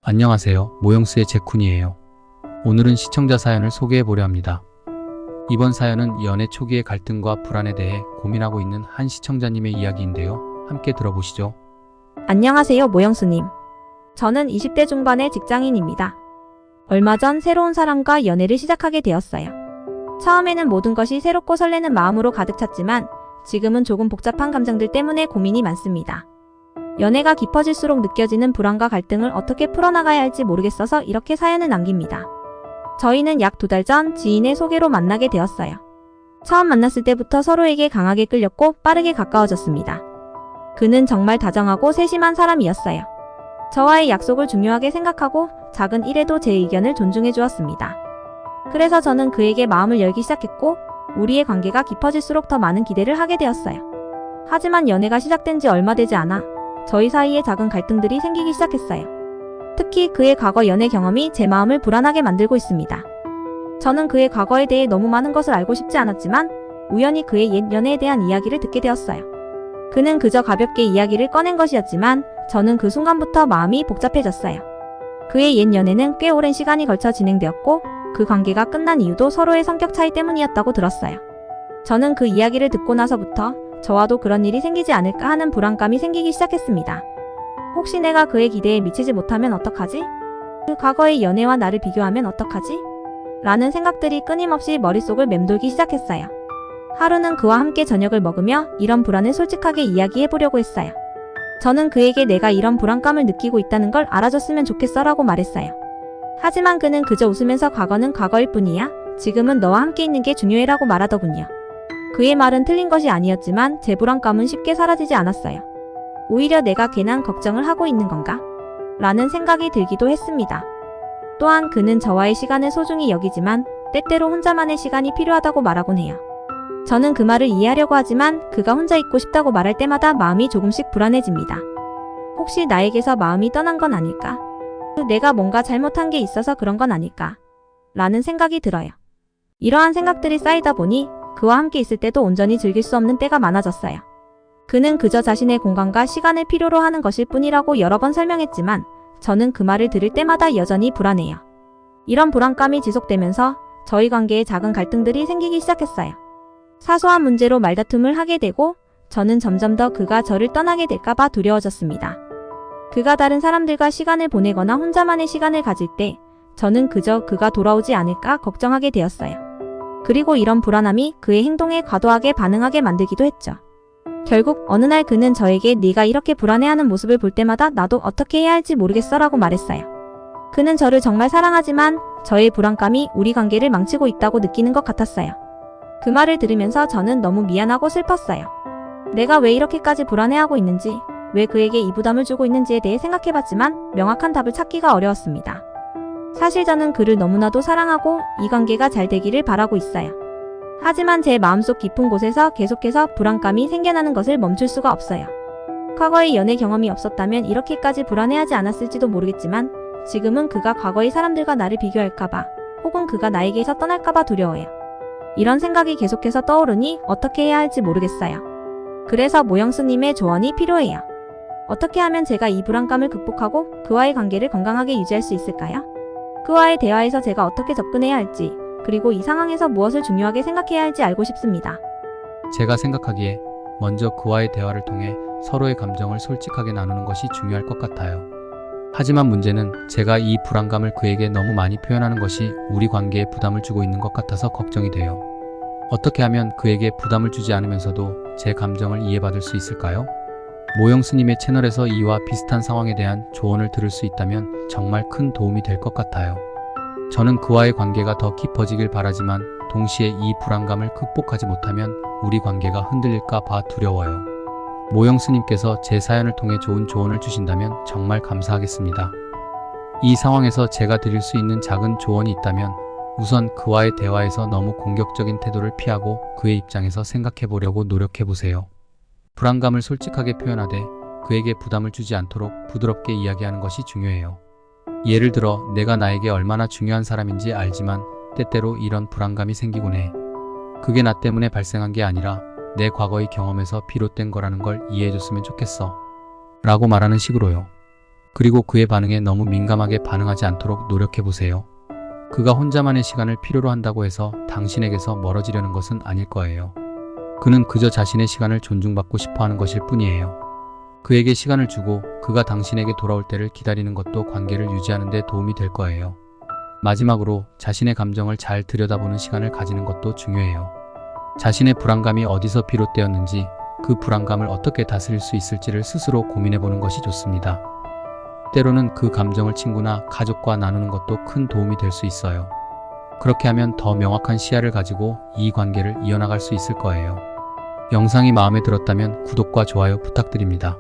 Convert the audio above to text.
안녕하세요. 모형스의 제쿤이에요. 오늘은 시청자 사연을 소개해보려 합니다. 이번 사연은 연애 초기의 갈등과 불안에 대해 고민하고 있는 한 시청자님의 이야기인데요. 함께 들어보시죠. 안녕하세요, 모형스님. 저는 20대 중반의 직장인입니다. 얼마 전 새로운 사람과 연애를 시작하게 되었어요. 처음에는 모든 것이 새롭고 설레는 마음으로 가득 찼지만 지금은 조금 복잡한 감정들 때문에 고민이 많습니다. 연애가 깊어질수록 느껴지는 불안과 갈등을 어떻게 풀어나가야 할지 모르겠어서 이렇게 사연을 남깁니다. 저희는 약 2달 전 지인의 소개로 만나게 되었어요. 처음 만났을 때부터 서로에게 강하게 끌렸고 빠르게 가까워졌습니다. 그는 정말 다정하고 세심한 사람이었어요. 저와의 약속을 중요하게 생각하고 작은 일에도 제 의견을 존중해 주었습니다. 그래서 저는 그에게 마음을 열기 시작했고 우리의 관계가 깊어질수록 더 많은 기대를 하게 되었어요. 하지만 연애가 시작된 지 얼마 되지 않아 저희 사이에 작은 갈등들이 생기기 시작했어요. 특히 그의 과거 연애 경험이 제 마음을 불안하게 만들고 있습니다. 저는 그의 과거에 대해 너무 많은 것을 알고 싶지 않았지만 우연히 그의 옛 연애에 대한 이야기를 듣게 되었어요. 그는 그저 가볍게 이야기를 꺼낸 것이었지만 저는 그 순간부터 마음이 복잡해졌어요. 그의 옛 연애는 꽤 오랜 시간이 걸쳐 진행되었고 그 관계가 끝난 이유도 서로의 성격 차이 때문이었다고 들었어요. 저는 그 이야기를 듣고 나서부터 저와도 그런 일이 생기지 않을까 하는 불안감이 생기기 시작했습니다. 혹시 내가 그의 기대에 미치지 못하면 어떡하지? 그 과거의 연애와 나를 비교하면 어떡하지? 라는 생각들이 끊임없이 머릿속을 맴돌기 시작했어요. 하루는 그와 함께 저녁을 먹으며 이런 불안을 솔직하게 이야기해보려고 했어요. 저는 그에게 내가 이런 불안감을 느끼고 있다는 걸 알아줬으면 좋겠어 라고 말했어요. 하지만 그는 그저 웃으면서 과거는 과거일 뿐이야. 지금은 너와 함께 있는 게 중요해 라고 말하더군요. 그의 말은 틀린 것이 아니었지만 제 불안감은 쉽게 사라지지 않았어요. 오히려 내가 괜한 걱정을 하고 있는 건가? 라는 생각이 들기도 했습니다. 또한 그는 저와의 시간을 소중히 여기지만 때때로 혼자만의 시간이 필요하다고 말하곤 해요. 저는 그 말을 이해하려고 하지만 그가 혼자 있고 싶다고 말할 때마다 마음이 조금씩 불안해집니다. 혹시 나에게서 마음이 떠난 건 아닐까? 내가 뭔가 잘못한 게 있어서 그런 건 아닐까? 라는 생각이 들어요. 이러한 생각들이 쌓이다 보니 그와 함께 있을 때도 온전히 즐길 수 없는 때가 많아졌어요. 그는 그저 자신의 공간과 시간을 필요로 하는 것일 뿐이라고 여러 번 설명했지만 저는 그 말을 들을 때마다 여전히 불안해요. 이런 불안감이 지속되면서 저희 관계에 작은 갈등들이 생기기 시작했어요. 사소한 문제로 말다툼을 하게 되고 저는 점점 더 그가 저를 떠나게 될까봐 두려워졌습니다. 그가 다른 사람들과 시간을 보내거나 혼자만의 시간을 가질 때 저는 그저 그가 돌아오지 않을까 걱정하게 되었어요. 그리고 이런 불안함이 그의 행동에 과도하게 반응하게 만들기도 했죠. 결국 어느 날 그는 저에게 네가 이렇게 불안해하는 모습을 볼 때마다 나도 어떻게 해야 할지 모르겠어 라고 말했어요. 그는 저를 정말 사랑하지만 저의 불안감이 우리 관계를 망치고 있다고 느끼는 것 같았어요. 그 말을 들으면서 저는 너무 미안하고 슬펐어요. 내가 왜 이렇게까지 불안해하고 있는지, 왜 그에게 이 부담을 주고 있는지에 대해 생각해봤지만 명확한 답을 찾기가 어려웠습니다. 사실 저는 그를 너무나도 사랑하고 이 관계가 잘 되기를 바라고 있어요. 하지만 제 마음속 깊은 곳에서 계속해서 불안감이 생겨나는 것을 멈출 수가 없어요. 과거의 연애 경험이 없었다면 이렇게까지 불안해하지 않았을지도 모르겠지만 지금은 그가 과거의 사람들과 나를 비교할까봐 혹은 그가 나에게서 떠날까봐 두려워요. 이런 생각이 계속해서 떠오르니 어떻게 해야 할지 모르겠어요. 그래서 모형스님의 조언이 필요해요. 어떻게 하면 제가 이 불안감을 극복하고 그와의 관계를 건강하게 유지할 수 있을까요? 그와의 대화에서 제가 어떻게 접근해야 할지, 그리고 이 상황에서 무엇을 중요하게 생각해야 할지 알고 싶습니다. 제가 생각하기에 먼저 그와의 대화를 통해 서로의 감정을 솔직하게 나누는 것이 중요할 것 같아요. 하지만 문제는 제가 이 불안감을 그에게 너무 많이 표현하는 것이 우리 관계에 부담을 주고 있는 것 같아서 걱정이 돼요. 어떻게 하면 그에게 부담을 주지 않으면서도 제 감정을 이해받을 수 있을까요? 모형스님의 채널에서 이와 비슷한 상황에 대한 조언을 들을 수 있다면 정말 큰 도움이 될 것 같아요. 저는 그와의 관계가 더 깊어지길 바라지만 동시에 이 불안감을 극복하지 못하면 우리 관계가 흔들릴까 봐 두려워요. 모형스님께서 제 사연을 통해 좋은 조언을 주신다면 정말 감사하겠습니다. 이 상황에서 제가 드릴 수 있는 작은 조언이 있다면 우선 그와의 대화에서 너무 공격적인 태도를 피하고 그의 입장에서 생각해 보려고 노력해 보세요. 불안감을 솔직하게 표현하되 그에게 부담을 주지 않도록 부드럽게 이야기하는 것이 중요해요. 예를 들어 내가 나에게 얼마나 중요한 사람인지 알지만 때때로 이런 불안감이 생기곤 해. 그게 나 때문에 발생한 게 아니라 내 과거의 경험에서 비롯된 거라는 걸 이해해줬으면 좋겠어 라고 말하는 식으로요. 그리고 그의 반응에 너무 민감하게 반응하지 않도록 노력해보세요. 그가 혼자만의 시간을 필요로 한다고 해서 당신에게서 멀어지려는 것은 아닐 거예요. 그는 그저 자신의 시간을 존중받고 싶어 하는 것일 뿐이에요. 그에게 시간을 주고 그가 당신에게 돌아올 때를 기다리는 것도 관계를 유지하는 데 도움이 될 거예요. 마지막으로 자신의 감정을 잘 들여다보는 시간을 가지는 것도 중요해요. 자신의 불안감이 어디서 비롯되었는지, 그 불안감을 어떻게 다스릴 수 있을지를 스스로 고민해보는 것이 좋습니다. 때로는 그 감정을 친구나 가족과 나누는 것도 큰 도움이 될 수 있어요. 그렇게 하면 더 명확한 시야를 가지고 이 관계를 이어나갈 수 있을 거예요. 영상이 마음에 들었다면 구독과 좋아요 부탁드립니다.